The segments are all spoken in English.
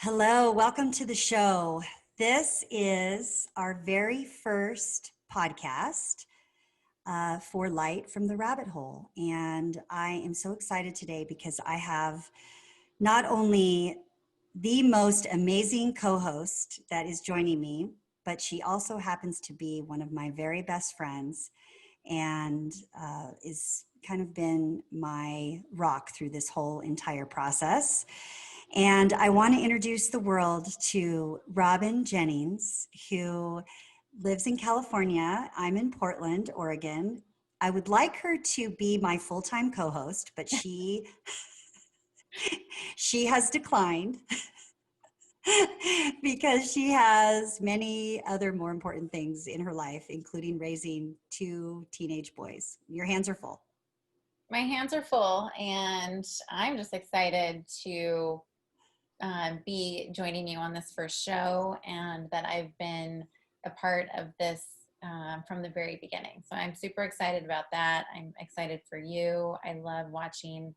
Hello, welcome to the show. This is our very first podcast for Light from the Rabbit Hole. And I am so excited today because I have not only the most amazing co-host that is joining me, but she also happens to be one of my very best friends and is kind of been my rock through this whole entire process. And I want to introduce the world to Robyn Jennings, who lives in California. I'm in Portland, Oregon. I would like her to be my full-time co-host, but she has declined because she has many other more important things in her life, including raising two teenage boys. Your hands are full. My hands are full, and I'm just excited to be joining you on this first show, and that I've been a part of this from the very beginning. So I'm super excited about that. I'm excited for you. I love watching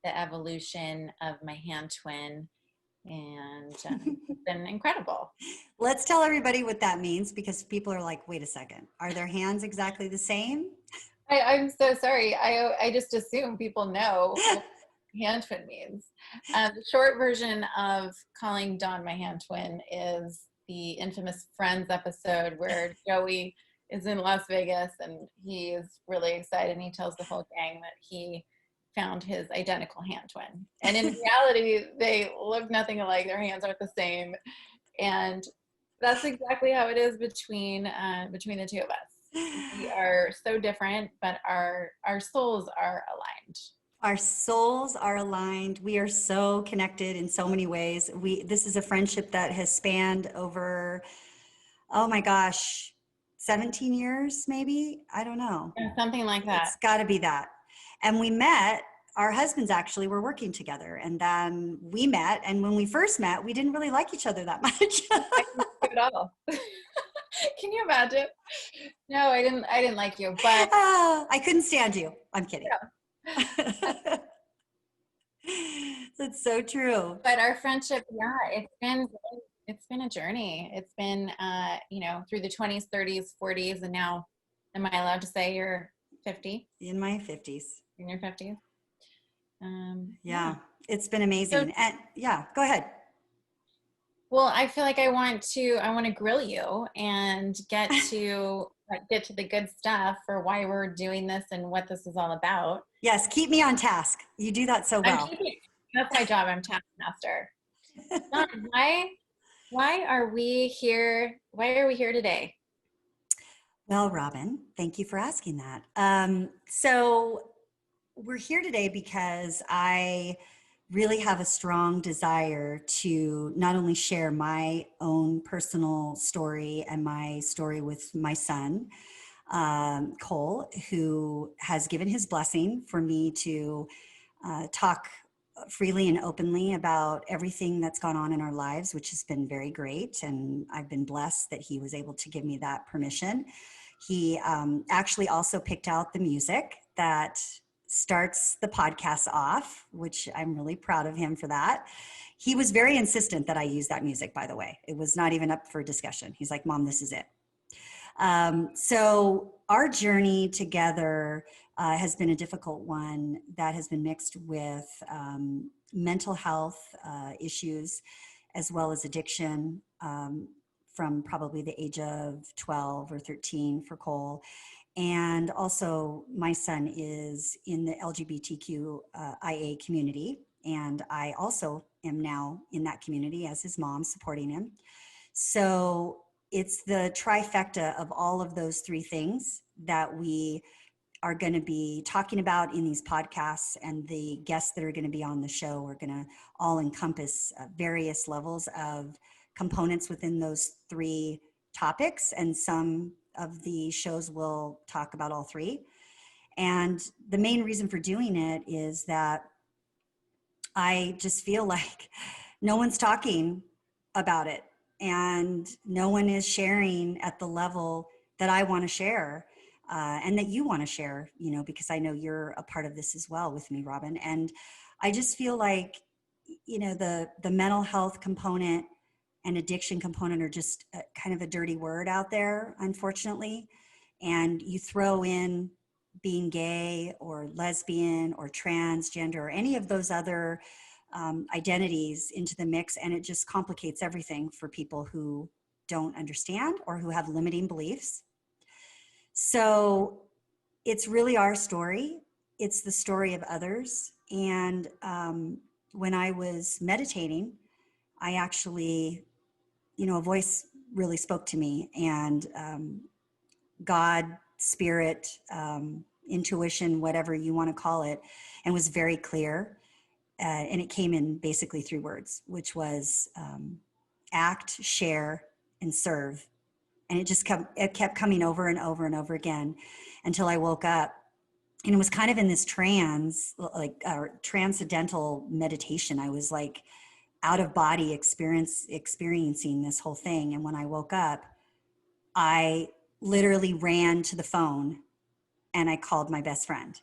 the evolution of my hand twin, and it's been incredible. Let's tell everybody what that means, because people are like, wait a second, are their hands exactly the same? I'm so sorry. I just assume people know what hand twin means. The short version of calling Dawn my hand twin is the infamous Friends episode where Joey is in Las Vegas and he is really excited and he tells the whole gang that he found his identical hand twin. And in reality, they look nothing alike. Their hands aren't the same. And that's exactly how it is between the two of us. We are so different, but our souls are aligned. Our souls are aligned. We are so connected in so many ways. This is a friendship that has spanned over, oh my gosh, 17 years, maybe? I don't know. Something like that. It's got to be that. And we met, our husbands actually were working together, and then we met. And when we first met, we didn't really like each other that much. At all. Can you imagine? No, I didn't like you, but I couldn't stand you. I'm kidding. Yeah. That's so true. But our friendship, yeah, it's been a journey. It's been through the 20s, 30s, 40s, and now, am I allowed to say you're 50? In my 50s. In your 50s? Yeah, it's been amazing. And yeah, go ahead. Well, I feel like I want to grill you and get to the good stuff for why we're doing this and what this is all about. Yes, keep me on task. You do that so well. That's my job. I'm taskmaster. Why are we here? Why are we here today? Well, Robyn, thank you for asking that. So we're here today because I really have a strong desire to not only share my own personal story and my story with my son, Cole, who has given his blessing for me to talk freely and openly about everything that's gone on in our lives, which has been very great. And I've been blessed that he was able to give me that permission. He actually also picked out the music that starts the podcast off, which I'm really proud of him for that. He was very insistent that I use that music, by the way. It was not even up for discussion. He's like, Mom, this is it. So our journey together has been a difficult one that has been mixed with mental health issues, as well as addiction, from probably the age of 12 or 13 for Cole. And also my son is in the LGBTQIA community. And I also am now in that community as his mom, supporting him. So it's the trifecta of all of those three things that we are going to be talking about in these podcasts, and the guests that are going to be on the show are going to all encompass various levels of components within those three topics, and some of the shows will talk about all three. And the main reason for doing it is that I just feel like no one's talking about it, and no one is sharing at the level that I want to share, and that you want to share, because I know you're a part of this as well with me, Robyn. And I just feel like the mental health component and addiction component are just kind of a dirty word out there, unfortunately. And you throw in being gay or lesbian or transgender or any of those other identities into the mix, and it just complicates everything for people who don't understand or who have limiting beliefs. So it's really our story. It's the story of others. And when I was meditating, I actually, a voice really spoke to me, and God, spirit, intuition, whatever you want to call it, and was very clear. And it came in basically 3 words, which was act, share, and serve. And it kept coming over and over and over again until I woke up. And it was kind of in this transcendental meditation. I was like out of body experiencing this whole thing. And when I woke up, I literally ran to the phone and I called my best friend.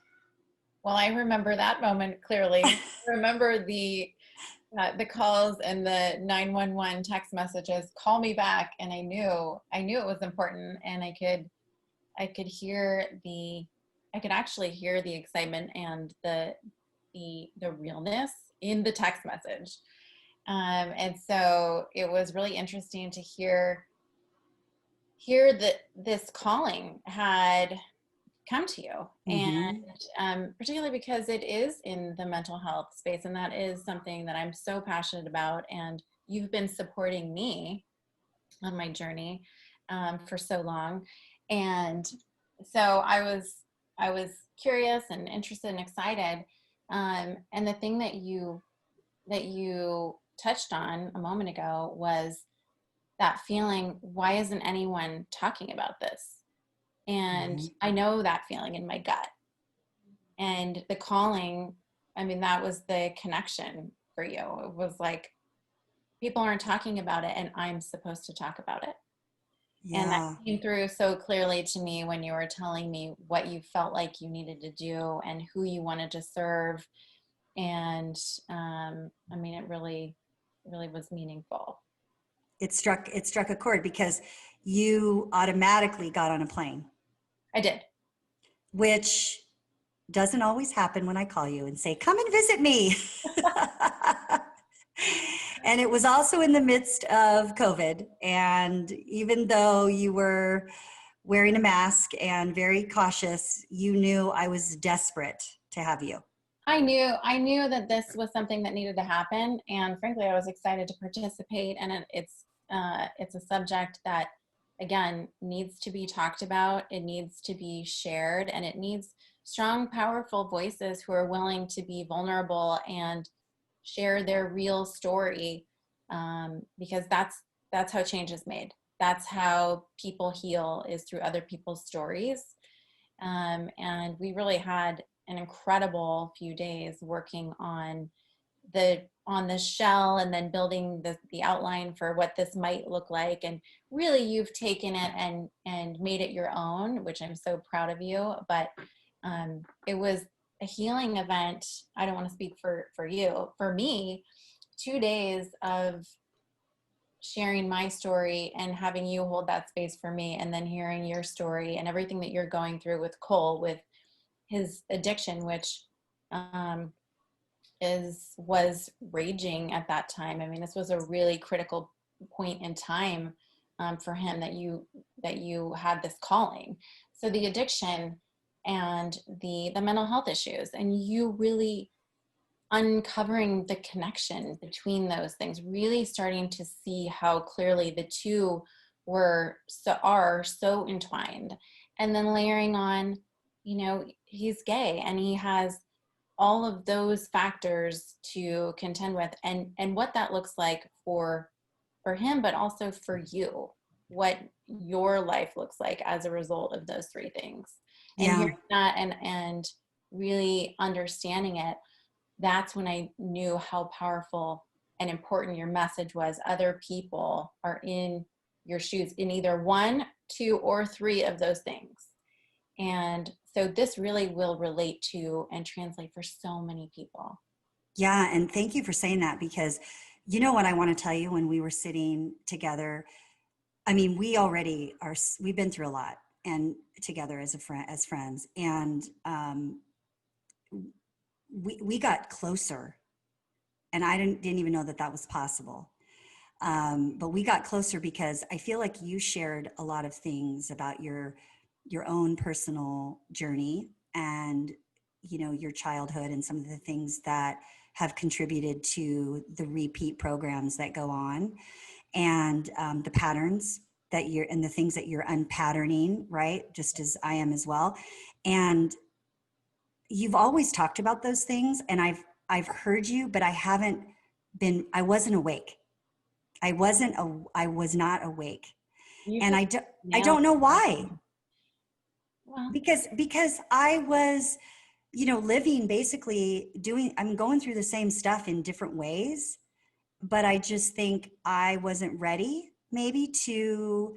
Well, I remember that moment clearly. I remember the calls and the 911 text messages, call me back. And I knew it was important, and I could actually hear the excitement and the realness in the text message. And so it was really interesting to hear that this calling had come to you. Mm-hmm. And particularly because it is in the mental health space, and that is something that I'm so passionate about, and you've been supporting me on my journey for so long. And so I was curious and interested and excited, and the thing that you touched on a moment ago was that feeling, why isn't anyone talking about this? And Mm-hmm. I know that feeling in my gut. And the calling, I mean, that was the connection for you. It was like, people aren't talking about it, and I'm supposed to talk about it. And that Yeah. came through so clearly to me when you were telling me what you felt like you needed to do and who you wanted to serve. And I mean, it really was meaningful. It struck a chord because you automatically got on a plane, I did. which doesn't always happen when I call you and say, come and visit me. And it was also in the midst of COVID. And even though you were wearing a mask and very cautious, you knew I was desperate to have you. I knew that this was something that needed to happen, and frankly, I was excited to participate. And it's a subject that, again, needs to be talked about. It needs to be shared, and it needs strong, powerful voices who are willing to be vulnerable and share their real story, because that's how change is made. That's how people heal, is through other people's stories. And we really had an incredible few days working on the shell, and then building the outline for what this might look like. And really, you've taken it and made it your own, which I'm so proud of you. But it was a healing event. I don't want to speak for you. For me, 2 days of sharing my story and having you hold that space for me, and then hearing your story and everything that you're going through with Cole, with his addiction, which was raging at that time. I mean, this was a really critical point in time for him, that you had this calling. So the addiction and the mental health issues, and you really uncovering the connection between those things, really starting to see how clearly the two are so entwined. And then layering on, he's gay, and he has all of those factors to contend with, and what that looks like for him, but also for you, what your life looks like as a result of those 3 things. And Yeah. hearing that and really understanding it, that's when I knew how powerful and important your message was. Other people are in your shoes in either 1, 2, or 3 of those things. And so this really will relate to and translate for so many people. Yeah. And thank you for saying that, because you know what I want to tell you, when we were sitting together, I mean, we already are, we've been through a lot and together as a friend, as friends. And we got closer, and I didn't even know that that was possible. But we got closer because I feel like you shared a lot of things about your own personal journey, and you know, your childhood, and some of the things that have contributed to the repeat programs that go on, and the patterns that you're, and the things that you're unpatterning, right, just as I am as well. And you've always talked about those things, and I've heard you, but I wasn't awake. I was not awake. You And just I nailed don't know it. why. Well, Because I was, you know, living, basically I'm going through the same stuff in different ways, but I just think I wasn't ready maybe to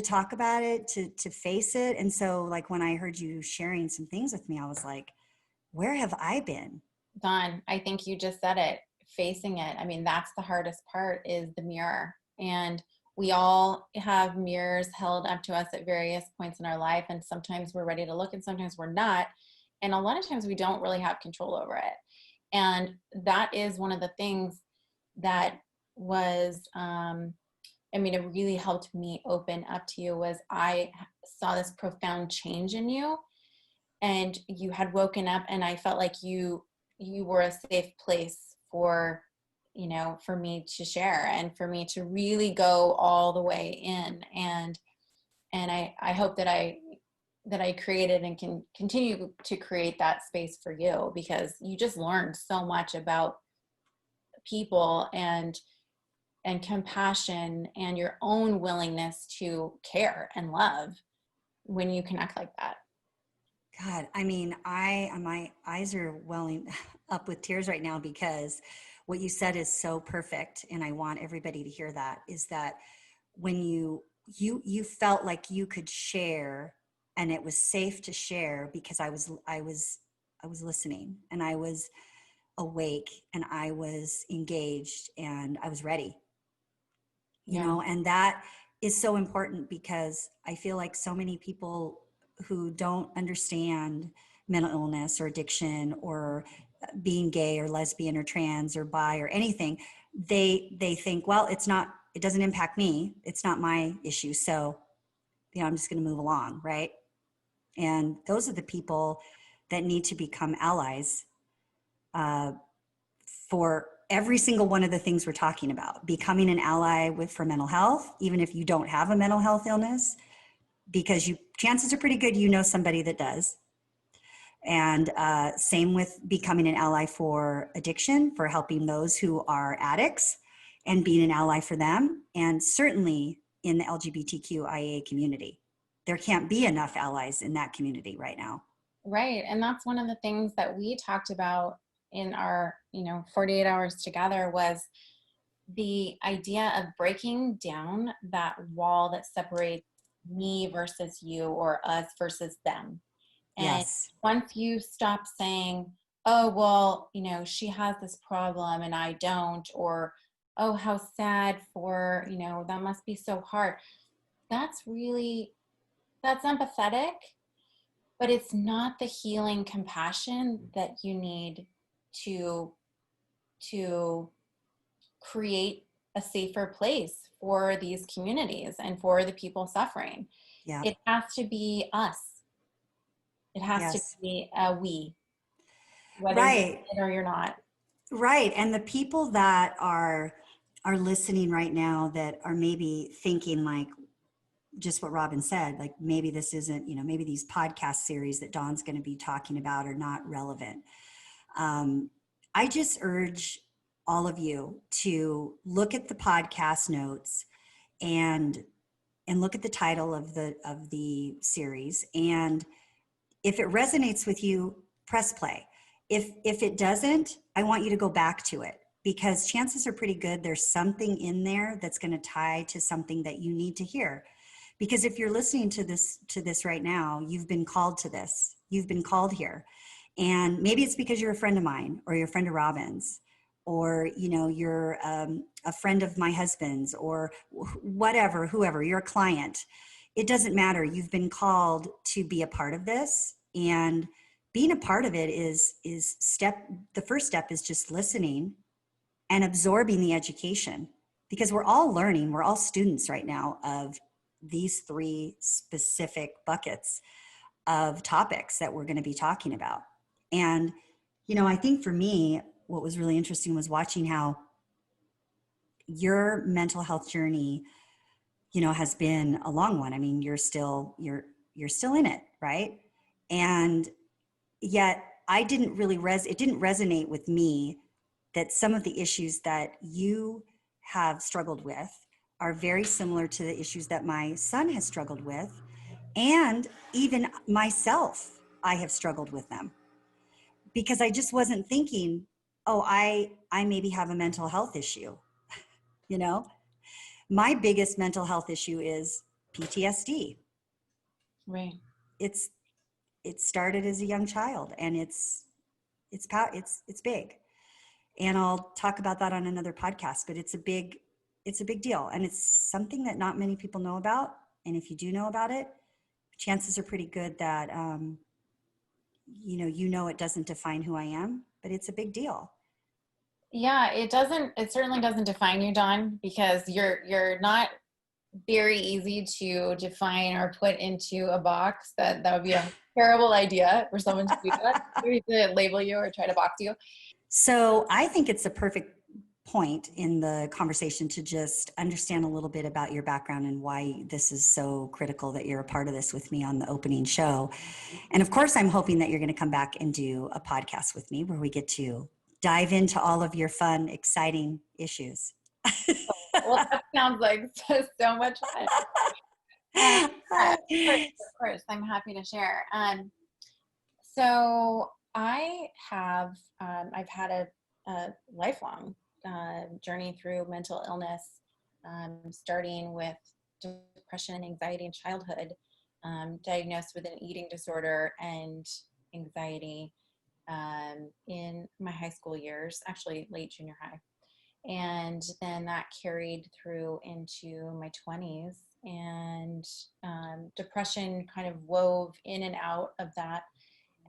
talk about it, to face it. And so, like, when I heard you sharing some things with me, I was like, where have I been? Dawn, I think you just said it, facing it. I mean, that's the hardest part, is the mirror. And we all have mirrors held up to us at various points in our life. And sometimes we're ready to look and sometimes we're not. And a lot of times we don't really have control over it. And that is one of the things that was, I mean, it really helped me open up to you, was I saw this profound change in you, and you had woken up, and I felt like you were a safe place for, you know, for me to share and for me to really go all the way in. And I hope that I created and can continue to create that space for you, because you just learned so much about people and compassion and your own willingness to care and love when you connect like that. God, I mean, my eyes are welling up with tears right now, because what you said is so perfect, and I want everybody to hear that. Is that when you felt like you could share, and it was safe to share, because I was listening, and I was awake, and I was engaged, and I was ready. You Yeah. know, and that is so important, because I feel like so many people who don't understand mental illness or addiction, or being gay or lesbian or trans or bi or anything, they think, well, it doesn't impact me, it's not my issue, so you know, I'm just going to move along, right? And those are the people that need to become allies, uh, for every single one of the things we're talking about. Becoming an ally for mental health, even if you don't have a mental health illness, because chances are pretty good you know somebody that does. And same with becoming an ally for addiction, for helping those who are addicts and being an ally for them. And certainly in the LGBTQIA community, there can't be enough allies in that community right now. Right. And that's one of the things that we talked about in our, 48 hours together, was the idea of breaking down that wall that separates me versus you, or us versus them. And Yes. once you stop saying, oh, well, she has this problem and I don't, or, oh, how sad for, that must be so hard. That's empathetic, but it's not the healing compassion that you need to to create a safer place for these communities and for the people suffering. Yeah. It has to be us. It has to Yes. be a we, whether you're Right. in it or you're not. Right. And the people that are listening right now, that are maybe thinking, like, just what Robyn said, like, maybe this isn't, maybe these podcast series that Dawn's going to be talking about are not relevant. I just urge all of you to look at the podcast notes, and look at the title of the series, and if it resonates with you, press play. If it doesn't, I want you to go back to it, because chances are pretty good there's something in there that's going to tie to something that you need to hear. Because if you're listening to this right now, you've been called to this. You've been called here. And maybe it's because you're a friend of mine, or you're a friend of Robyn's, or, you know, you're a friend of my husband's, or whatever, whoever, you're a client. It doesn't matter. You've been called to be a part of this. And being a part of it is the first step is just listening and absorbing the education, because we're all learning, we're all students right now of these three specific buckets of topics that we're going to be talking about. And, you know, I think for me, what was really interesting was watching how your mental health journey, you know, has been a long one. I mean, you're still in it, right? And yet I didn't really it didn't resonate with me that some of the issues that you have struggled with are very similar to the issues that my son has struggled with. And even myself, I have struggled with them, because I just wasn't thinking, oh, I maybe have a mental health issue. You know, my biggest mental health issue is PTSD. Right. It's it started as a young child, and it's big. And I'll talk about that on another podcast, but it's a big deal, and it's something that not many people know about. And if you do know about it, chances are pretty good that you know it doesn't define who I am, but it's a big deal. Yeah, it certainly doesn't define you, Dawn, because you're not very easy to define or put into a box. That would be a terrible idea for someone to do that, to label you or try to box you. So I think it's a perfect point in the conversation to just understand a little bit about your background and why this is so critical that you're a part of this with me on the opening show. And of course, I'm hoping that you're going to come back and do a podcast with me where we get to dive into all of your fun, exciting issues. Well, that sounds like so much fun. Yeah, of course, I'm happy to share. So I've had a lifelong journey through mental illness, starting with depression and anxiety in childhood, diagnosed with an eating disorder and anxiety in my high school years, actually late junior high. And then that carried through into my 20s, and depression kind of wove in and out of that.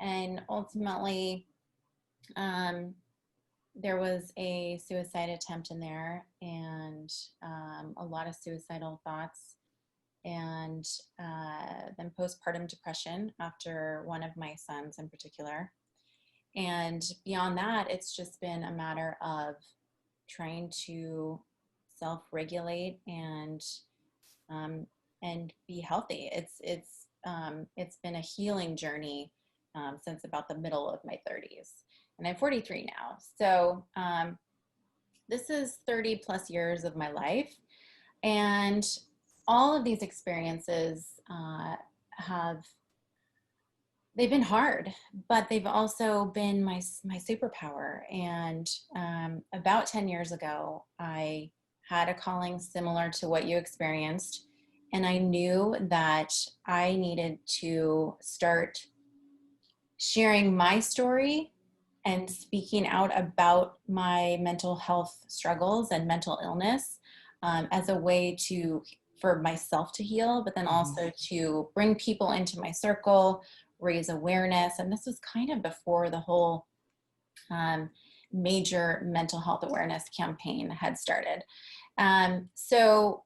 And ultimately, there was a suicide attempt in there, and a lot of suicidal thoughts, and then postpartum depression after one of my sons in particular. And beyond that, it's just been a matter of trying to self-regulate and be healthy. It's been a healing journey since about the middle of my 30s, and I'm 43 now. So this is 30 plus years of my life, and all of these experiences they've been hard, but they've also been my superpower. And about 10 years ago, I had a calling similar to what you experienced. And I knew that I needed to start sharing my story and speaking out about my mental health struggles and mental illness as a way for myself to heal, but then also to bring people into my circle, raise awareness. And this was kind of before the whole major mental health awareness campaign had started. So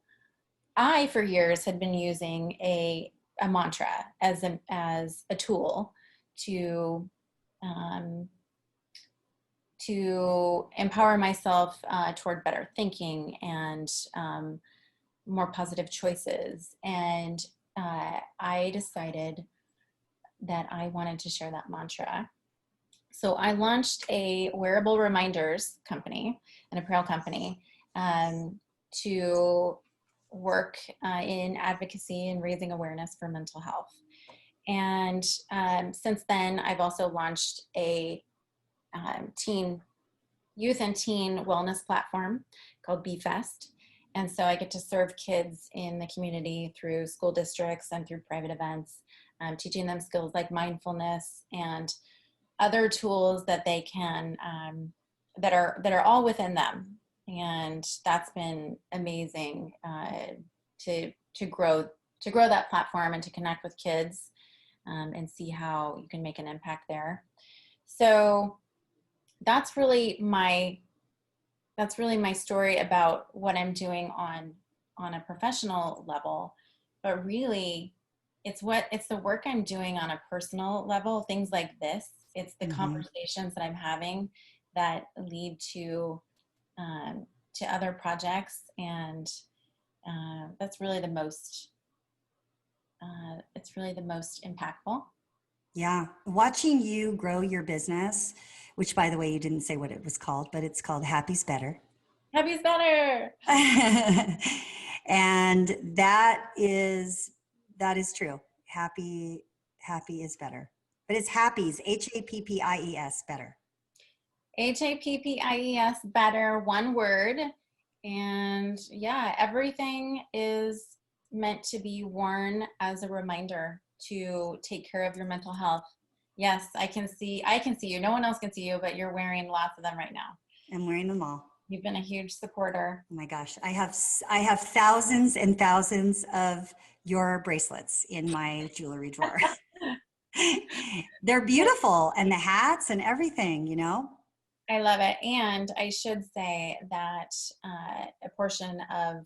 I, for years, had been using a mantra as a tool to empower myself toward better thinking and more positive choices. And I decided that I wanted to share that mantra. So I launched a wearable reminders company, an apparel company, to work in advocacy and raising awareness for mental health. And since then, I've also launched a youth and teen wellness platform called BeFest. And so I get to serve kids in the community through school districts and through private events, teaching them skills like mindfulness and other tools that they can, that are all within them. And that's been amazing, to grow that platform and to connect with kids, and see how you can make an impact there. So that's really my story about what I'm doing on a professional level. But really, it's the work I'm doing on a personal level, things like this. It's the conversations that I'm having that lead to other projects. And that's really the most it's really the most impactful. Yeah. Watching you grow your business, which by the way, you didn't say what it was called, but it's called Happy's Better. Happy's better. And that is true. Happy is better. But it's Happy's, Happpies, better. Happpies, better, one word. And yeah, everything is meant to be worn as a reminder to take care of your mental health. Yes, I can see you. No one else can see you, but you're wearing lots of them right now. I'm wearing them all. You've been a huge supporter. Oh my gosh, I have thousands and thousands of your bracelets in my jewelry drawer. They're beautiful, and the hats and everything, you know. I love it. And I should say that a portion of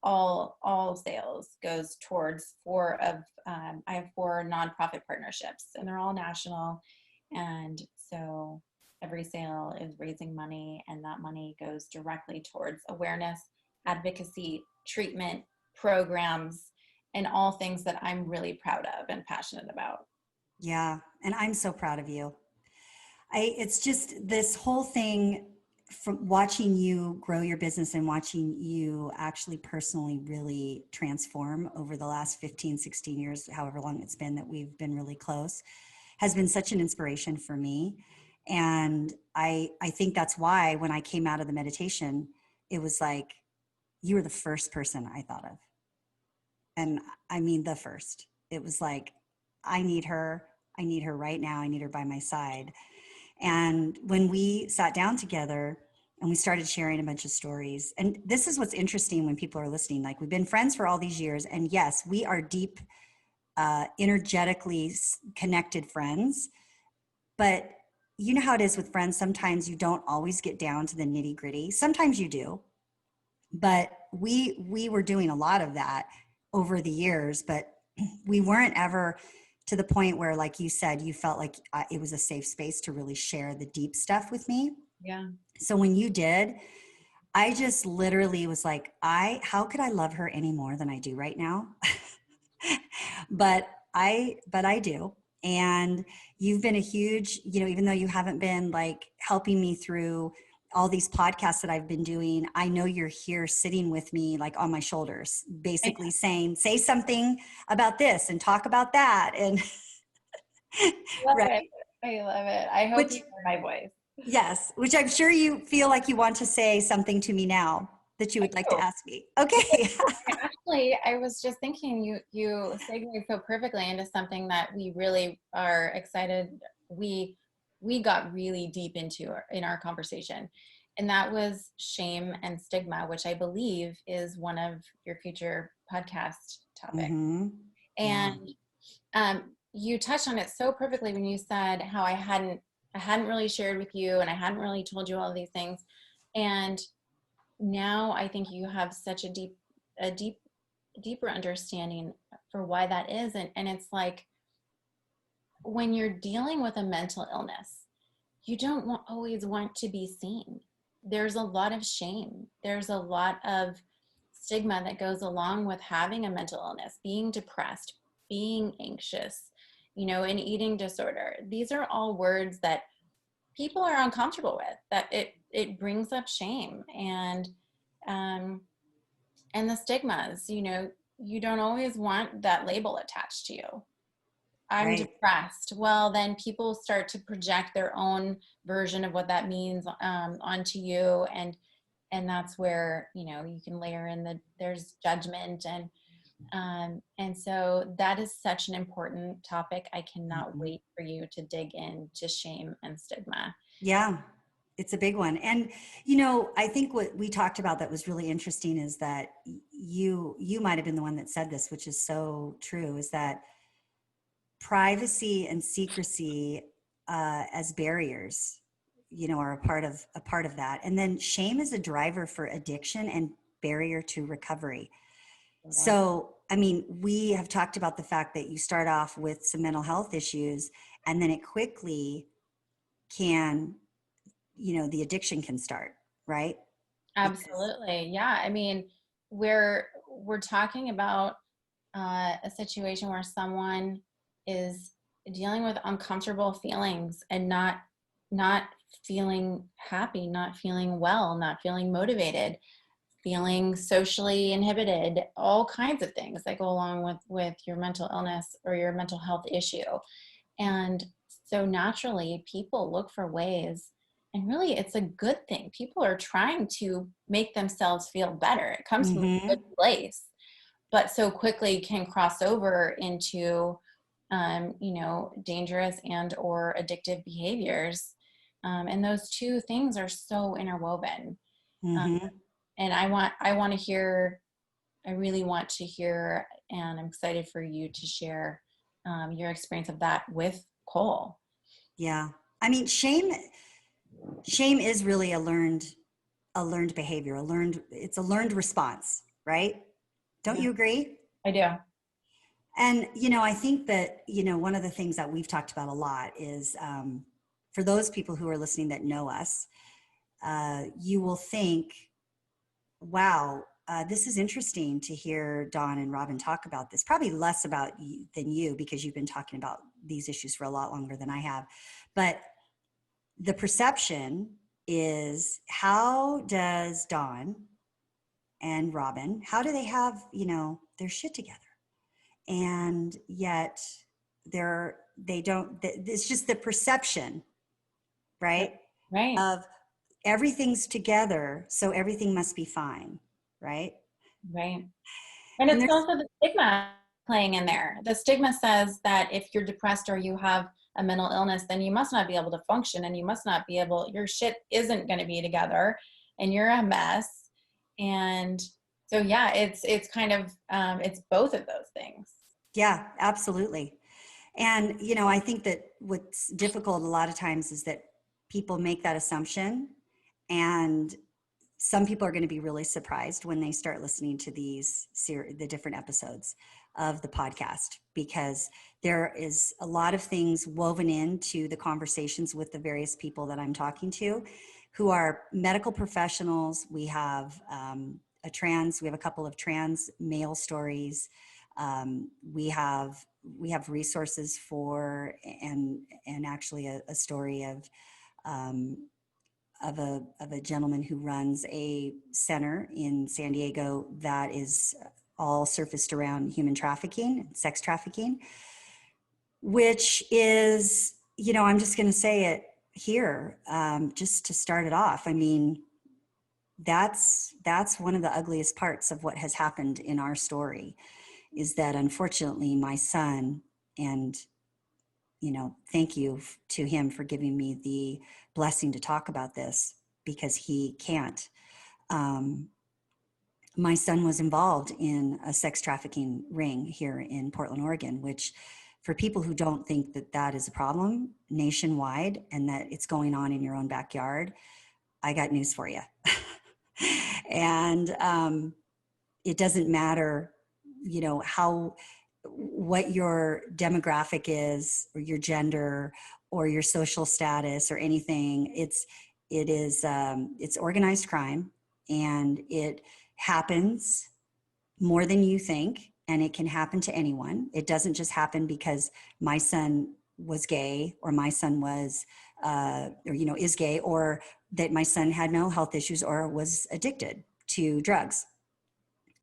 all sales goes towards I have 4 nonprofit partnerships, and they're all national. And so every sale is raising money, and that money goes directly towards awareness, advocacy, treatment, programs, and all things that I'm really proud of and passionate about. Yeah, and I'm so proud of you. It's just this whole thing from watching you grow your business and watching you actually personally really transform over the last 15, 16 years, however long it's been that we've been really close, has been such an inspiration for me. And I think that's why when I came out of the meditation, it was like, you were the first person I thought of. And I mean, the first. It was like, I need her. I need her right now. I need her by my side. And when we sat down together and we started sharing a bunch of stories, and this is what's interesting when people are listening, like we've been friends for all these years, and yes, we are deep, energetically connected friends, but you know how it is with friends. Sometimes you don't always get down to the nitty gritty. Sometimes you do, but we were doing a lot of that over the years, but we weren't ever to the point where, like you said, you felt like it was a safe space to really share the deep stuff with me. Yeah. So when you did, I just literally was like, how could I love her any more than I do right now? but I do. And you've been a huge, even though you haven't been like helping me through all these podcasts that I've been doing, I know you're here sitting with me, like on my shoulders, basically saying, say something about this and talk about that. And right. I love it. I hope you hear my voice. Yes. Which I'm sure you feel like you want to say something to me now that you would like to ask me. Okay. Actually, I was just thinking you segued so perfectly into something that we really are excited. We got really deep into in our conversation, and that was shame and stigma, which I believe is one of your future podcast topics. Mm-hmm. And you touched on it so perfectly when you said how I hadn't really shared with you, and I hadn't really told you all of these things. And now I think you have such a deeper understanding for why that is. And it's like, when you're dealing with a mental illness, you don't always want to be seen. There's a lot of shame. There's a lot of stigma that goes along with having a mental illness, being depressed, being anxious, an eating disorder. These are all words that people are uncomfortable with, that it brings up shame and the stigmas. You don't always want that label attached to you. I'm Right. depressed. Well, then people start to project their own version of what that means onto you, and that's where you can layer in there's judgment, And so that is such an important topic. I cannot Mhm. wait for you to dig into shame and stigma. Yeah, it's a big one. And, I think what we talked about that was really interesting is that you might have been the one that said this, which is so true, is that privacy and secrecy as barriers, are a part of that. And then shame is a driver for addiction and barrier to recovery. Yeah. So, I mean, we have talked about the fact that you start off with some mental health issues and then it quickly can, the addiction can start, right? Because, Absolutely. Yeah. I mean, we're talking about a situation where someone is dealing with uncomfortable feelings and not feeling happy, not feeling well, not feeling motivated, feeling socially inhibited, all kinds of things that go along with your mental illness or your mental health issue. And so naturally people look for ways, and really it's a good thing. People are trying to make themselves feel better. It comes from a good mm-hmm, place, but so quickly can cross over into dangerous and or addictive behaviors. And those two things are so interwoven. Um, mm-hmm. and I want to hear, I really want to hear, and I'm excited for you to share your experience of that with Cole. Yeah. I mean, shame is really a learned behavior, it's a learned response, right? Don't Yeah, you agree? I do. And, I think that, one of the things that we've talked about a lot is for those people who are listening that know us, you will think, wow, this is interesting to hear Dawn and Robyn talk about this. Probably less about you than you, because you've been talking about these issues for a lot longer than I have. But the perception is, how does Dawn and Robyn, how do they have, their shit together? And yet they don't, it's just the perception, right? Right, Of everything's together, so everything must be fine, right? right. And And it's there's, also the stigma playing in there. The stigma says that if you're depressed or you have a mental illness, then you must not be able to function, and you must not be able, your shit isn't going to be together and you're a mess. And so, yeah, it's kind of, it's both of those things. yeah, absolutely. And, I think that what's difficult a lot of times is that people make that assumption, and some people are going to be really surprised when they start listening to the different episodes of the podcast, because there is a lot of things woven into the conversations with the various people that I'm talking to, who are medical professionals. We have we have a couple of trans male stories. We have resources for, and actually a story um, of a gentleman who runs a center in San Diego that is all surfaced around human trafficking, sex trafficking, which is, I'm just going to say it here, just to start it off. I mean, that's one of the ugliest parts of what has happened in our story, is that unfortunately my son, and thank you to him for giving me the blessing to talk about this, because he can't. Um, my son was involved in a sex trafficking ring here in Portland, Oregon, which, for people who don't think that that is a problem nationwide and that it's going on in your own backyard, I got news for you. And it doesn't matter, what your demographic is, or your gender, or your social status, or anything. It's organized crime, and it happens more than you think, and it can happen to anyone. It doesn't just happen because my son was gay, or my son was or is gay, or that my son had mental health issues or was addicted to drugs.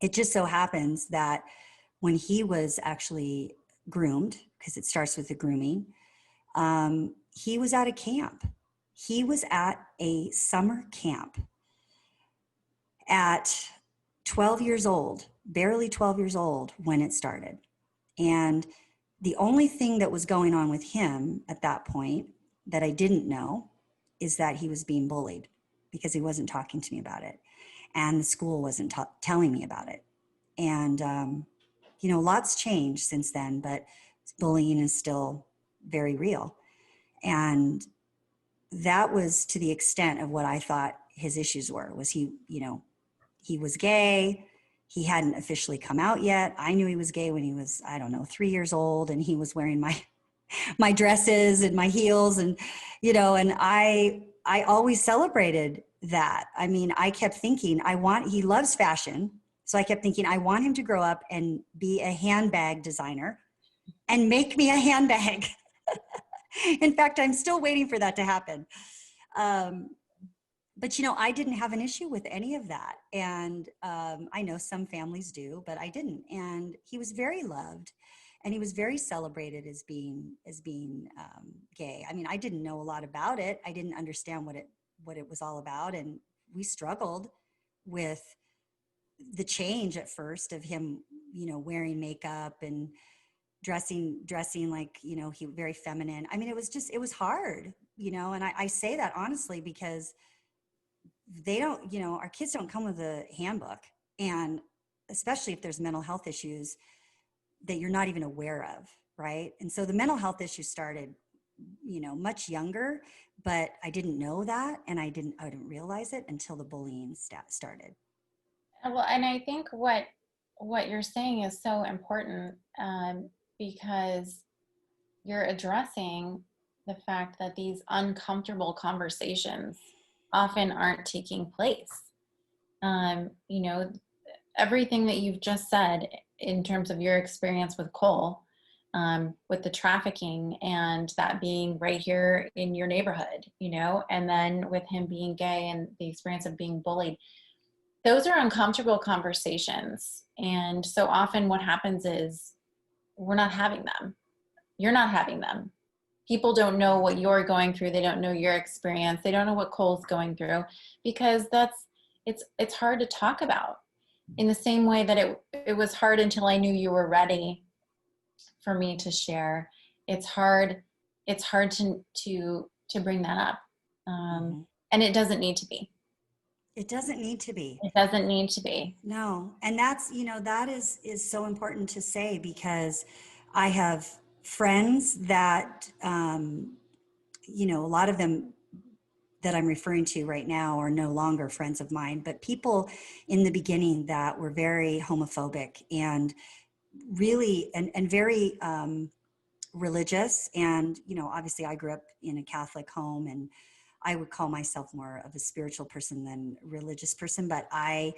It just so happens that when he was actually groomed, because it starts with the grooming, he was at a camp. He was at a summer camp at 12 years old, barely 12 years old when it started. And the only thing that was going on with him at that point that I didn't know is that he was being bullied because he wasn't talking to me about it. And the school wasn't telling me about it. And, lots changed since then, but bullying is still very real. And that was to the extent of what I thought his issues were. Was he was gay. He hadn't officially come out yet. I knew he was gay when he was, I don't know, 3 years old, and he was wearing my dresses and my heels, and and I always celebrated that. I mean, I kept thinking, he loves fashion. So I kept thinking, I want him to grow up and be a handbag designer and make me a handbag. In fact, I'm still waiting for that to happen. But I didn't have an issue with any of that. And I know some families do, but I didn't. And he was very loved, and he was very celebrated as being gay. I mean, I didn't know a lot about it. I didn't understand what it was all about. And we struggled with the change at first of him, wearing makeup and dressing like, he very feminine. I mean, it was hard, and I say that honestly because they don't, our kids don't come with a handbook. And especially if there's mental health issues that you're not even aware of, right? And so the mental health issues started, much younger, but I didn't know that, and I didn't realize it until the bullying started. Well, and I think what you're saying is so important, because you're addressing the fact that these uncomfortable conversations often aren't taking place. Everything that you've just said in terms of your experience with Cole, with the trafficking and that being right here in your neighborhood, and then with him being gay and the experience of being bullied, those are uncomfortable conversations. And so often what happens is we're not having them. You're not having them. People don't know what you're going through. They don't know your experience. They don't know what Cole's going through, because it's hard to talk about. In the same way that it was hard until I knew you were ready for me to share. It's hard to bring that up. And it doesn't need to be. It doesn't need to be. It doesn't need to be. No. And that's, that is so important to say, because I have friends that, a lot of them that I'm referring to right now are no longer friends of mine, but people in the beginning that were very homophobic and really, and very religious. And, obviously I grew up in a Catholic home, and I would call myself more of a spiritual person than a religious person, but I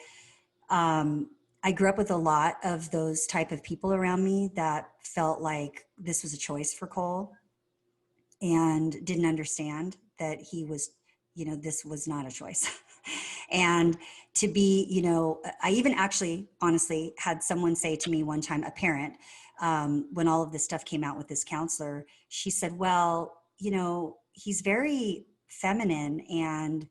grew up with a lot of those type of people around me that felt like this was a choice for Cole, and didn't understand that he was, this was not a choice. And to be, I even actually honestly had someone say to me one time, a parent, when all of this stuff came out with this counselor, she said, well, he's very feminine, and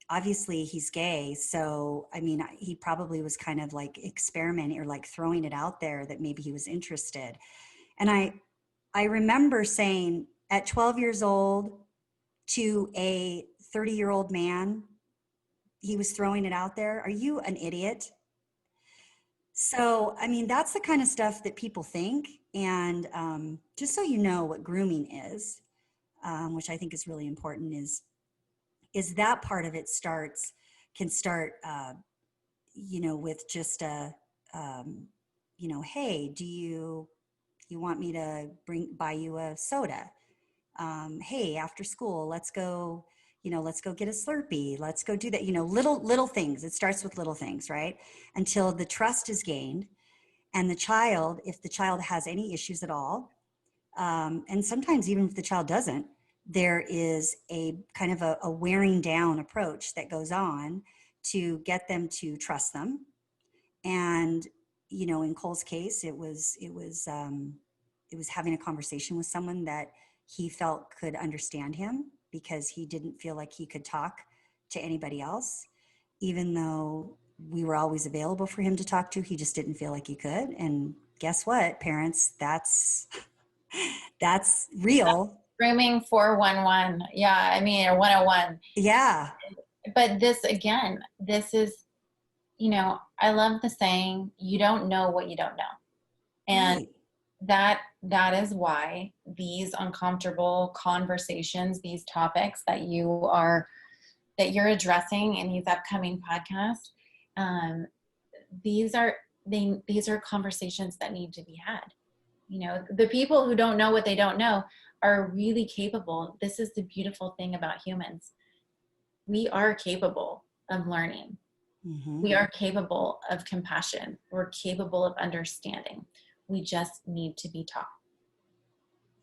obviously he's gay. So, I mean, he probably was kind of like experimenting or like throwing it out there that maybe he was interested. And I remember saying at 12 years old to a 30-year-old man, he was throwing it out there. Are you an idiot? So, I mean, that's the kind of stuff that people think. And just so you know what grooming is, which I think is really important, is that part of it can start, with just a, hey, do you want me to buy you a soda? Hey, after school, let's go get a Slurpee. Let's go do that. Little things. It starts with little things, right? Until the trust is gained. And the child, if the child has any issues at all, and sometimes even if the child doesn't, there is a kind of a wearing down approach that goes on to get them to trust them. And, in Cole's case, it was having a conversation with someone that he felt could understand him, because he didn't feel like he could talk to anybody else, even though, we were always available for him to talk to. He just didn't feel like he could. And guess what, parents? That's real. Grooming 411. Yeah, I mean, or 101. Yeah. But this, again, this is, I love the saying, you don't know what you don't know. And Right. that is why these uncomfortable conversations, these topics that you're addressing in these upcoming podcasts, these are conversations that need to be had. The people who don't know what they don't know are really capable. This is the beautiful thing about humans. We are capable of learning. Mm-hmm. We are capable of compassion. We're capable of understanding. We just need to be taught.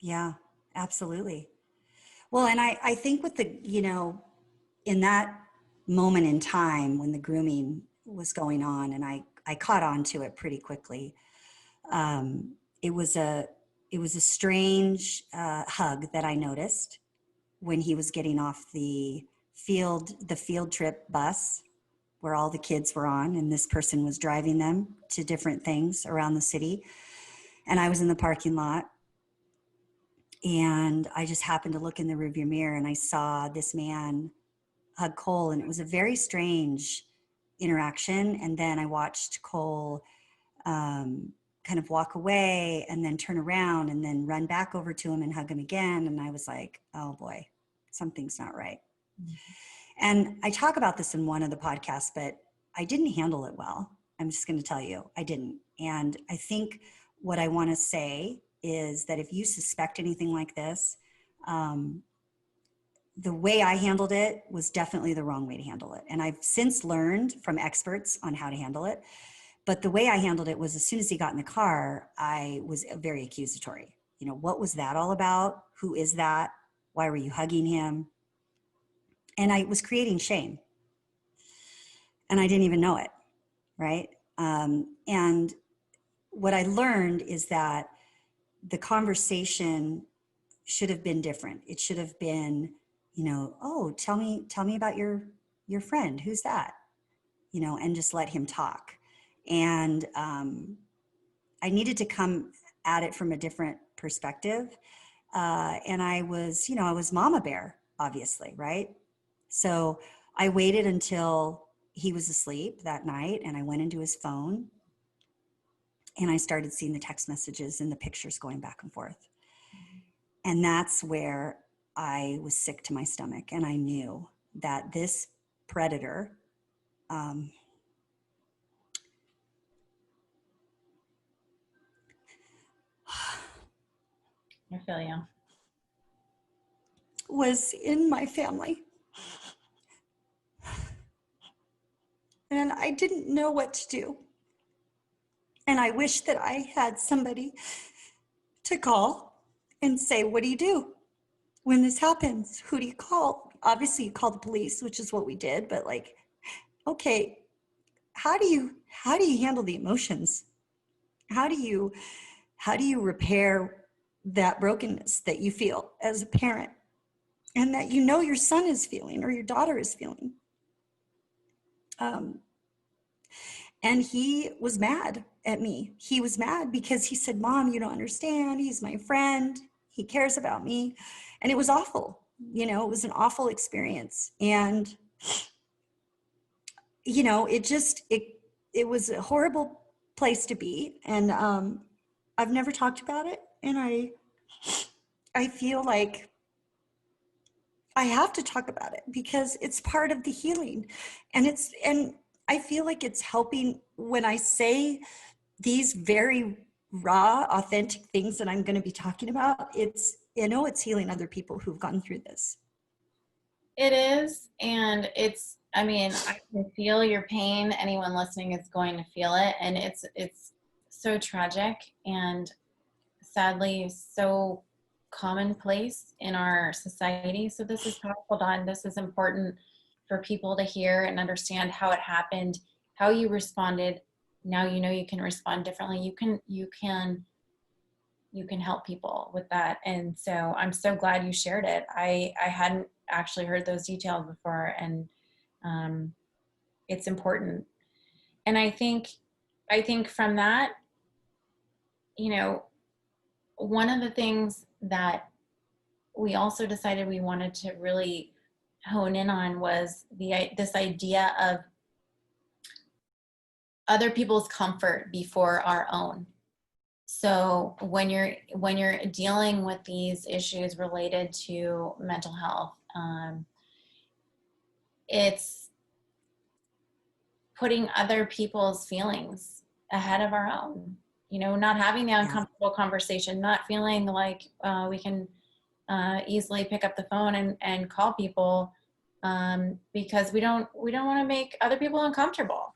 Yeah, absolutely. Well, and I think with the, in that moment in time when the grooming was going on, and I caught on to it pretty quickly. Um, it was a, it was a strange hug that I noticed when he was getting off the field trip bus where all the kids were on, and this person was driving them to different things around the city. And I was in the parking lot, and I just happened to look in the rearview mirror, and I saw this man hug Cole, and it was a very strange interaction. And then I watched Cole kind of walk away and then turn around and then run back over to him and hug him again. And I was like, oh boy, something's not right. And I talk about this in one of the podcasts, but I didn't handle it well. I'm just going to tell you, I didn't. And I think what I want to say is that if you suspect anything like this, the way I handled it was definitely the wrong way to handle it. And I've since learned from experts on how to handle it. But the way I handled it was, as soon as he got in the car, I was very accusatory. What was that all about? Who is that? Why were you hugging him? And I was creating shame. And I didn't even know it, right? And what I learned is that the conversation should have been different. It should have been, oh, tell me about your friend. Who's that? And just let him talk. And I needed to come at it from a different perspective. And I was mama bear, obviously, right? So I waited until he was asleep that night, and I went into his phone, and I started seeing the text messages and the pictures going back and forth. And that's where I was sick to my stomach. And I knew that this predator, I feel you. was in my family. And I didn't know what to do. And I wish that I had somebody to call and say, what do you do when this happens? Who do you call? Obviously, you call the police, which is what we did. But okay, how do you handle the emotions? How do you repair that brokenness that you feel as a parent, and that your son is feeling or your daughter is feeling? And he was mad at me. He was mad because he said, Mom, you don't understand. He's my friend. He cares about me. And it was awful. It was an awful experience. And, it was a horrible place to be. And I've never talked about it. And I feel like I have to talk about it because it's part of the healing. And I feel like it's helping when I say these very raw, authentic things that I'm going to be talking about. It's healing other people who've gone through this. It is. And I can feel your pain. Anyone listening is going to feel it. And it's so tragic and sadly so commonplace in our society. So this is powerful, Dawn. This is important for people to hear and understand how it happened, how you responded. Now you can respond differently. You can help people with that. And so I'm so glad you shared it. I hadn't actually heard those details before, and it's important. And I think from that, you know, one of the things that we also decided we wanted to really hone in on was this idea of other people's comfort before our own. So when you're dealing with these issues related to mental health, it's putting other people's feelings ahead of our own. You know, not having the Yeah. uncomfortable conversation, not feeling like we can easily pick up the phone and call people, because we don't want to make other people uncomfortable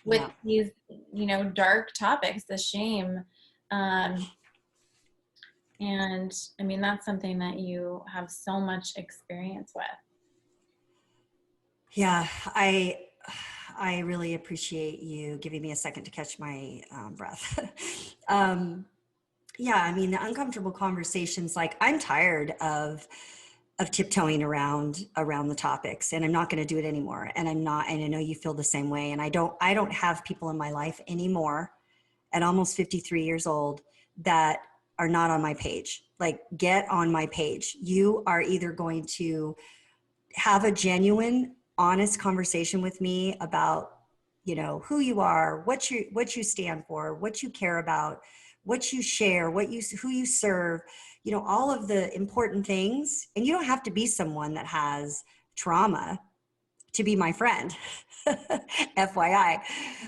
with Yeah. these, you know, dark topics, the shame. Um, and I mean, that's something that you have so much experience with. Yeah. I really appreciate you giving me a second to catch my breath. um, yeah, I mean, the uncomfortable conversations, like I'm tired of tiptoeing around the topics, and I'm not going to do it anymore. And I'm not, and I know you feel the same way. And I don't have people in my life anymore at almost 53 years old that are not on my page. Like, get on my page. You are either going to have a genuine, honest conversation with me about, you know, who you are, what you stand for, what you care about, what you share, who you serve, you know, all of the important things. And you don't have to be someone that has trauma to be my friend, FYI.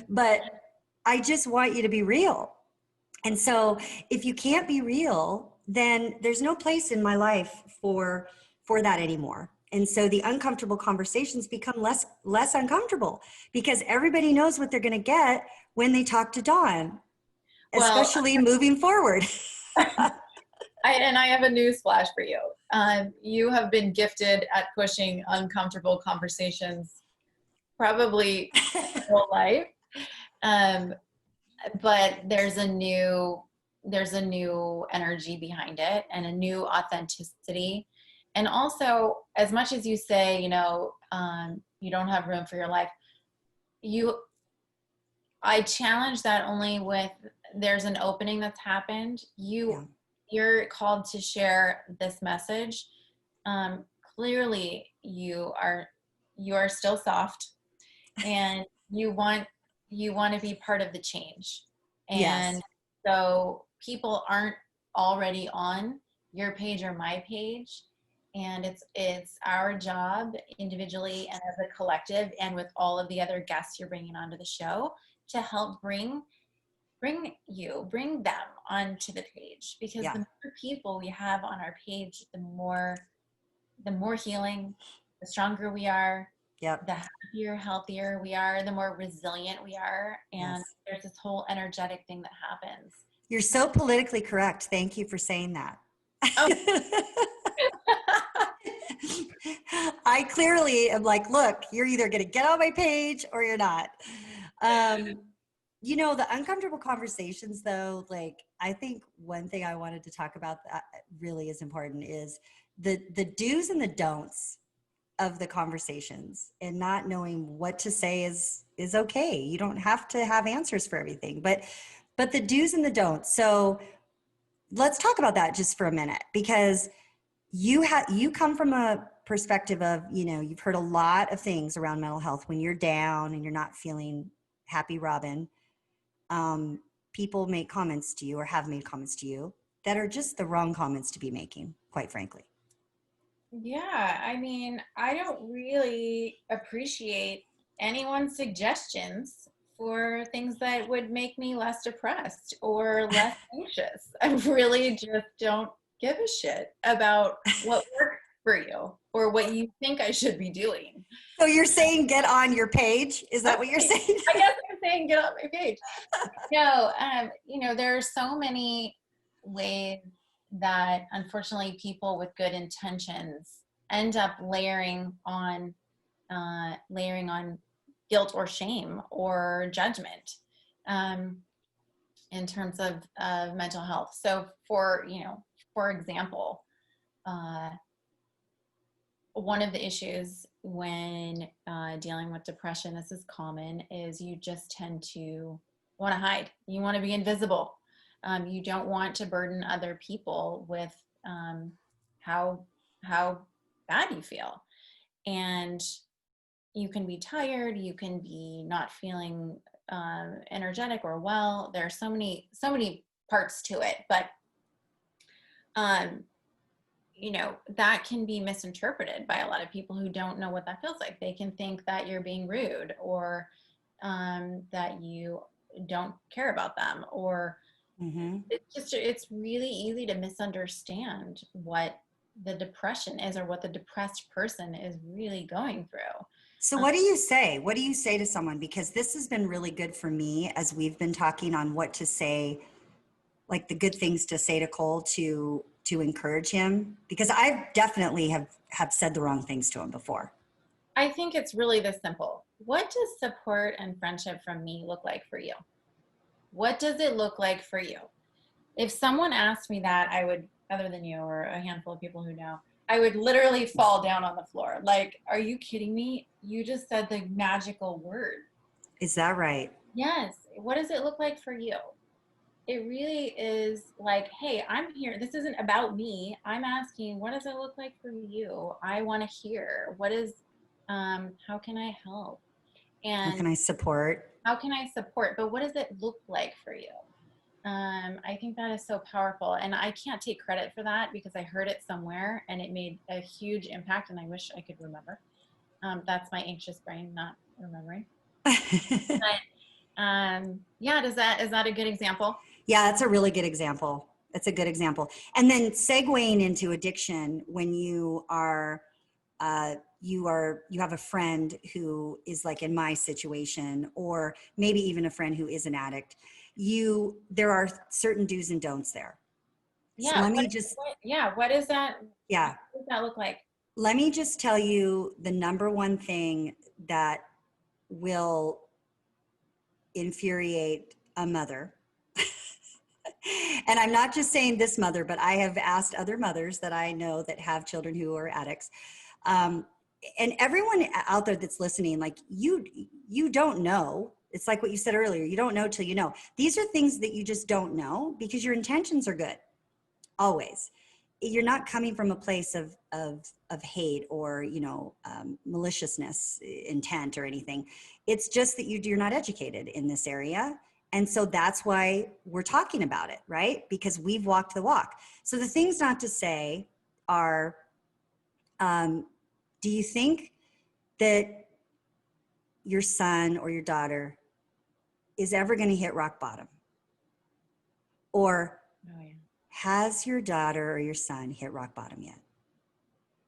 But I just want you to be real. And so if you can't be real, then there's no place in my life for that anymore. And so the uncomfortable conversations become less uncomfortable because everybody knows what they're going to get when they talk to Dawn, Well, especially moving forward. I have a news flash for you. You have been gifted at pushing uncomfortable conversations probably your whole life. Um, but there's a new energy behind it and a new authenticity. And also, as much as you say, you know, you don't have room for your life, you I challenge that only with there's an opening that's happened. Yeah. You're called to share this message. Clearly, you are still soft, and you want to be part of the change. Yes. And so people aren't already on your page or my page, and it's our job individually and as a collective and with all of the other guests you're bringing onto the show to help bring them onto the page, because Yeah. the more people we have on our page, the more healing, the stronger we are, Yep. the happier, healthier we are, the more resilient we are. And Yes. there's this whole energetic thing that happens. You're so politically correct. Thank you for saying that. Oh, I clearly am like, look, you're either going to get on my page or you're not. Um, you know, the uncomfortable conversations, though, like, I think one thing I wanted to talk about that really is important is the do's and the don'ts of the conversations, and not knowing what to say is okay. You don't have to have answers for everything, but the do's and the don'ts. So let's talk about that just for a minute, because you come from a perspective of, you know, you've heard a lot of things around mental health when you're down and you're not feeling happy, Robyn. People make comments to you or have made comments to you that are just the wrong comments to be making, quite frankly. yeah. I mean, I don't really appreciate anyone's suggestions for things that would make me less depressed or less anxious. I really just don't give a shit about what works for you or what you think I should be doing. So you're saying get on your page? Is that what you're Okay, saying? I guess I'm saying get on my page. No, you know, there are so many ways that unfortunately people with good intentions end up layering on guilt or shame or judgment, um, in terms of mental health. So for example, uh, one of the issues when dealing with depression, this is common, is you just tend to want to hide. You want to be invisible. You don't want to burden other people with how how bad you feel. And you can be tired, you can be not feeling energetic or well. There are so many parts to it, but um, you know, that can be misinterpreted by a lot of people who don't know what that feels like. They can think that you're being rude, or that you don't care about them, or it's really easy to misunderstand what the depression is, or what the depressed person is really going through. So what do you say? What do you say to someone? Because this has been really good for me as we've been talking on what to say, like the good things to say to Cole to encourage him, because I definitely have said the wrong things to him before. I think it's really this simple. What does support and friendship from me look like for you? What does it look like for you? If someone asked me that, I would, other than you or a handful of people who know, I would literally fall down on the floor. Like, are you kidding me? You just said the magical word. Is that right? Yes. What does it look like for you? It really is like, hey, I'm here. This isn't about me. I'm asking, what does it look like for you? I want to hear. What is, how can I help? How And can I support? how can I support? But what does it look like for you? I think that is so powerful. And I can't take credit for that because I heard it somewhere and it made a huge impact, and I wish I could remember. That's my anxious brain not remembering. But yeah, is that a good example? Yeah, that's a really good example. That's a good example. And then segueing into addiction, when you have a friend who is like in my situation, or maybe even a friend who is an addict, there are certain do's and don'ts there. So Yeah. let me just, What is that? yeah, What does that look like? let me just tell you the number one thing that will infuriate a mother. And I'm not just saying this mother, but I have asked other mothers that I know that have children who are addicts. And everyone out there that's listening, like you don't know. It's like what you said earlier. You don't know till you know. These are things that you just don't know because your intentions are good. Always. You're not coming from a place of hate or, maliciousness intent or anything. It's just that you're not educated in this area. And so that's why we're talking about it, right? Because we've walked the walk. So the things not to say are, do you think that your son or your daughter is ever going to hit rock bottom? Or has your daughter or your son hit rock bottom yet?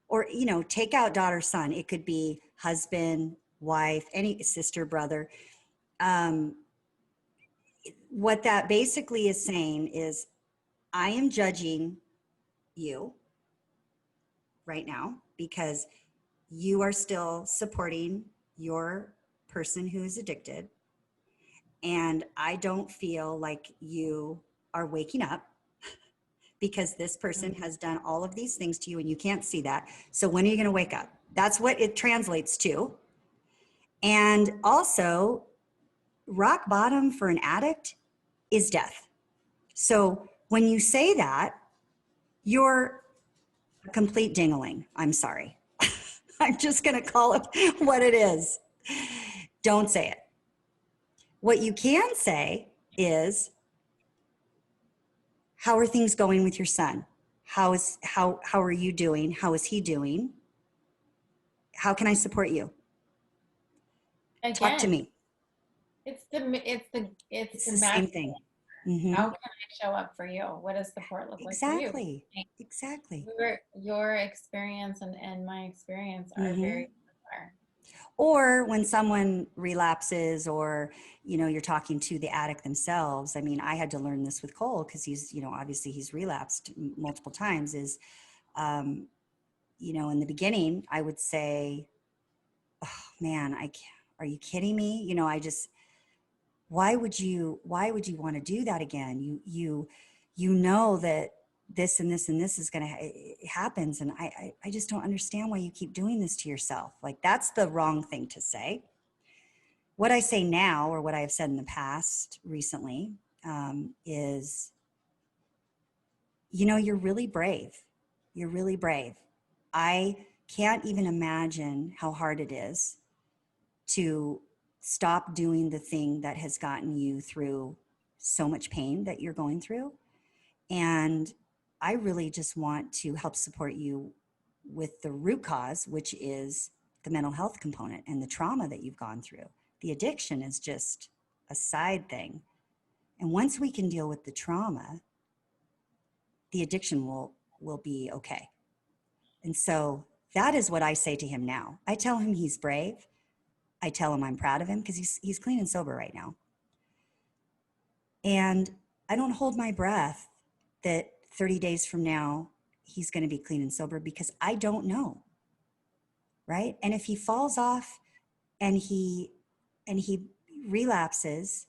Or, take out daughter, son. It could be husband, wife, any sister, brother. What that basically is saying is, I am judging you right now because you are still supporting your person who is addicted. And I don't feel like you are waking up because this person has done all of these things to you and you can't see that. So when are you going to wake up? That's what it translates to. And also, rock bottom for an addict is death. So when you say that, you're a complete ding-a-ling. I'm sorry. I'm just going to call it what it is. Don't say it. What you can say is, how are things going with your son? How are you doing? How is he doing? How can I support you? Talk to Again, me. it's the It's the same thing. Mm-hmm. How can I show up for you? What does support look like for you? Exactly. Your experience and my experience are very similar. Or when someone relapses, or, you're talking to the addict themselves. I mean, I had to learn this with Cole because he's, obviously he's relapsed multiple times, is, in the beginning, I would say, oh man, are you kidding me? Why would you want to do that again? You know that this and this and this is going to happens. And I just don't understand why you keep doing this to yourself. Like, that's the wrong thing to say. What I say now, or what I have said in the past recently, is, you know, you're really brave. You're really brave. I can't even imagine how hard it is to stop doing the thing that has gotten you through so much pain that you're going through. And I really just want to help support you with the root cause, which is the mental health component and the trauma that you've gone through. The addiction is just a side thing. And once we can deal with the trauma, the addiction will be okay. And so that is what I say to him now. I tell him he's brave. I tell him I'm proud of him because he's clean and sober right now. And I don't hold my breath that 30 days from now, he's going to be clean and sober, because I don't know. Right. And if he falls off and he relapses,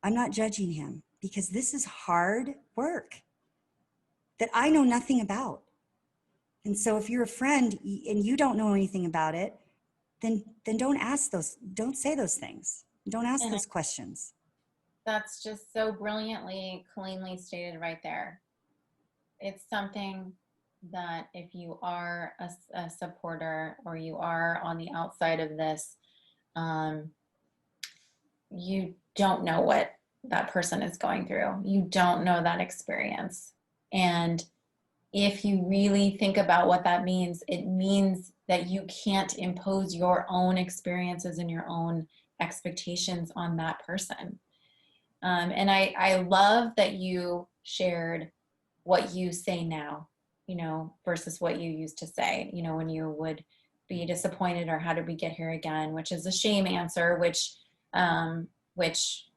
I'm not judging him, because this is hard work that I know nothing about. And so if you're a friend and you don't know anything about it, then don't say those things. Don't ask those questions. That's just so brilliantly, cleanly stated right there. It's something that if you are a supporter, or you are on the outside of this, you don't know what that person is going through. You don't know that experience. And if you really think about what that means, it means that you can't impose your own experiences and your own expectations on that person. And I love that you shared what you say now, you know, versus what you used to say, you know, when you would be disappointed, or how did we get here again, which is a shame answer, which,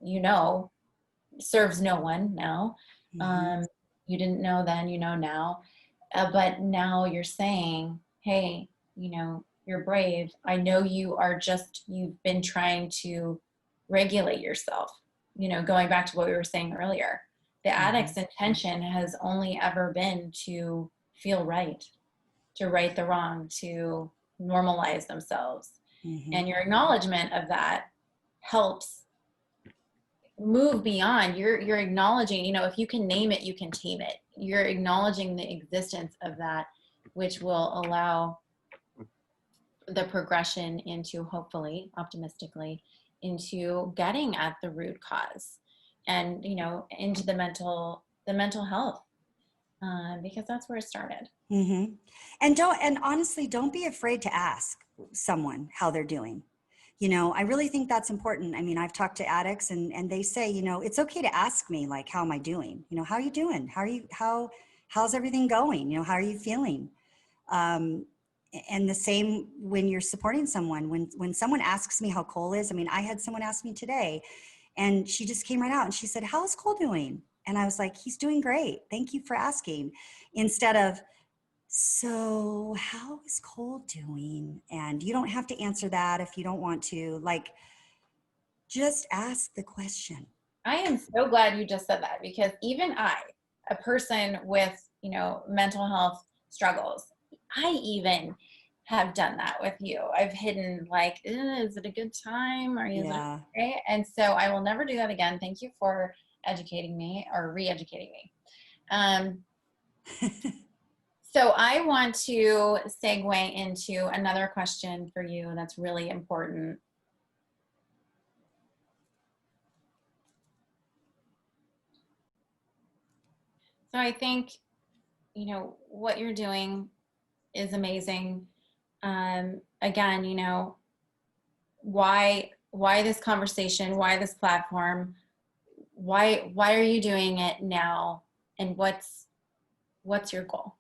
you know, serves no one now. Mm-hmm. You didn't know then, you know now. But now you're saying, hey, you know, you're brave. I know you've been trying to regulate yourself, you know, going back to what we were saying earlier. The addict's intention has only ever been to feel right, to right the wrong, to normalize themselves. Mm-hmm. And your acknowledgement of that helps move beyond. You're acknowledging, you know, if you can name it, you can tame it. You're acknowledging the existence of that, which will allow the progression into, hopefully, optimistically, into getting at the root cause, and, you know, into the mental health, because that's where it started. Mm-hmm. And honestly, don't be afraid to ask someone how they're doing. You know, I really think that's important. I mean, I've talked to addicts and they say, you know, it's okay to ask me, like, how am I doing? You know, how are you doing? How's everything going? You know, how are you feeling? And the same when you're supporting someone, when someone asks me how Cole is. I mean, I had someone ask me today, and she just came right out and she said, how's Cole doing? And I was like, he's doing great. Thank you for asking. Instead of, so how is Cole doing? And you don't have to answer that if you don't want to. Like, just ask the question. I am so glad you just said that, because even I, a person with, you know, mental health struggles, I even have done that with you. I've hidden, like, is it a good time? Are you okay? And so I will never do that again. Thank you for educating me, or re-educating me. So I want to segue into another question for you that's really important. So I think, you know, what you're doing is amazing. Again, you know, why this conversation? Why this platform? Why are you doing it now? And what's your goal?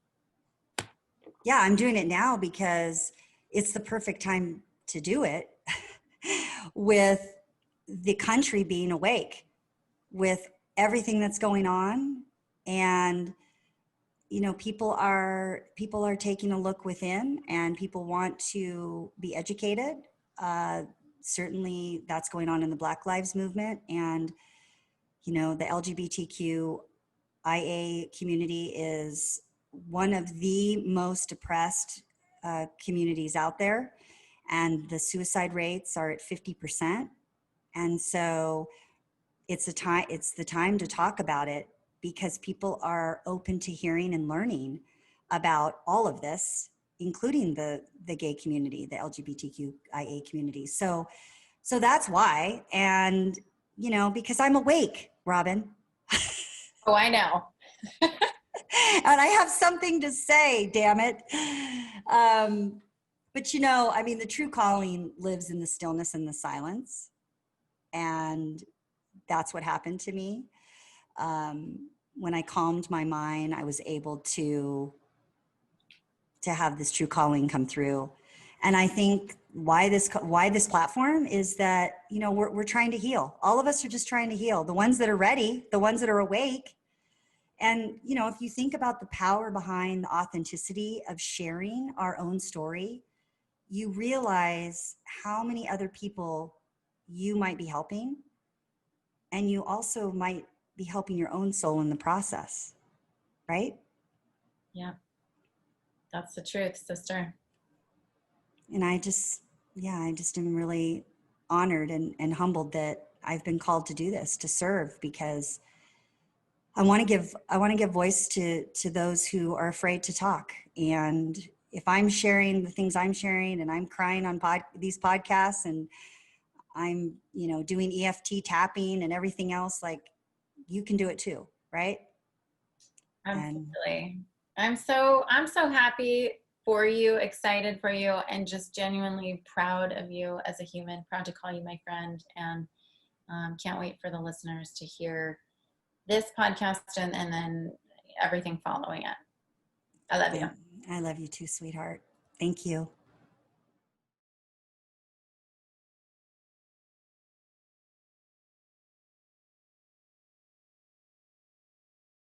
Yeah, I'm doing it now because it's the perfect time to do it, with the country being awake, with everything that's going on. And, you know, people are taking a look within, and people want to be educated. Certainly that's going on in the Black Lives Movement, and, you know, the LGBTQIA community is one of the most oppressed communities out there, and the suicide rates are at 50%. And so it's the time to talk about it, because people are open to hearing and learning about all of this, including the gay community, the LGBTQIA community. So that's why. And, you know, because I'm awake, Robyn. Oh, I know. And I have something to say, damn it. But, you know, I mean, the true calling lives in the stillness and the silence. And that's what happened to me. When I calmed my mind, I was able to have this true calling come through. And I think why this platform is that, you know, we're trying to heal. All of us are just trying to heal. The ones that are ready, the ones that are awake. And, you know, if you think about the power behind the authenticity of sharing our own story, you realize how many other people you might be helping. And you also might be helping your own soul in the process, right? Yeah, that's the truth, sister. And I just am really honored and humbled that I've been called to do this, to serve, because I want to give voice to those who are afraid to talk. And if I'm sharing the things I'm sharing, and I'm crying on these podcasts, and I'm, you know, doing EFT tapping and everything else, like, you can do it too, right? Absolutely. I'm so happy for you, excited for you, and just genuinely proud of you as a human, proud to call you my friend, and can't wait for the listeners to hear this podcast and then everything following it. I love you. I love you too, sweetheart. Thank you.